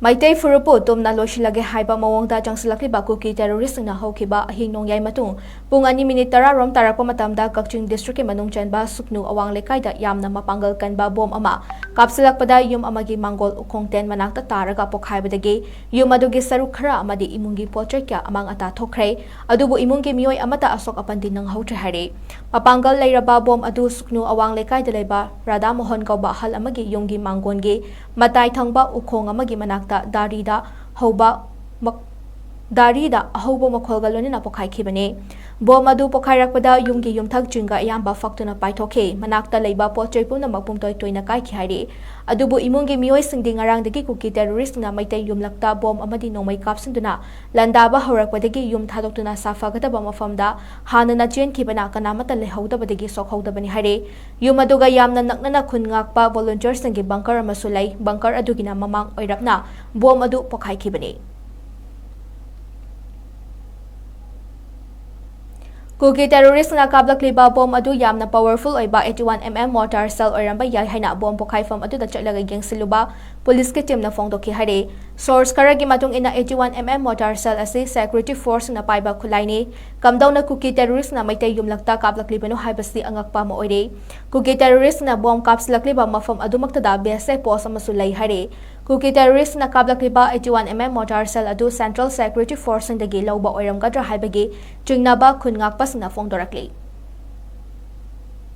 Maitai Furupu tumna losilage haiba mawongda jangsilakliba kuki terrorist na hawkiba ahing nongyay matung pung 2 minute rom tarakpa matamda Kkakching district ke manung chanba suknu awang lekayda yamna mapanggal kanba bom ama kapsilakpada yum amagi manggol ukongten manakta taraga pokhaibadagi yum adugi saruk khara amadi imungi potre kya amang ata thokre adubu imungi miyoi amata asok apandi nang hautre hare mapanggal leiraba bom adu suknu awang lekayda leba Radha Mohon kauba hal amagi yumgi manggongi matai thangba ukong amagi manakta darida ahobo makholgaloni na pokhai khibane bom adu pokhairakpada yumgi yumthak jinga yamba faktuna paithokhe manakta leiba pochoi pumna makpumtoi toina kai khire adubu imungi miyoi singdi ngarangdagi kuki terrorist nga maitai yumlakta bom amadi nomai kapsinduna landaba horakpadagi yum thadoktuna safagadaba mafamda hanana chen khibana kanamata lehaudabadagi sokhaudabani hare yum aduga yamna naknana khun ngakpa volunteers ngi bunker amasulai bunker adugina mamang oirakna bom adu pokhai khibane Kuki terrorist nga kablakliba bom adu yamna powerful oiba 81mm mortar cell oiramba yai haina bom pokhaifam adu da chatlaga gengsiluba police ke team na phongdokhi hare source karagi matung ina 81mm mortar cell ase security force na paiba khulaini kamdauna kuki terrorist na maitai yumlakta kablakliba no haibasi angakpa ma oire kuki terrorist na bom kapslakliba mafam adu maktada bse post amasulai hare kuki terrorist na kablakliba 81mm mortar cell adu central security force ndagi lauba oiramgadra haibagi chingnaba khungakpas na phongdorakli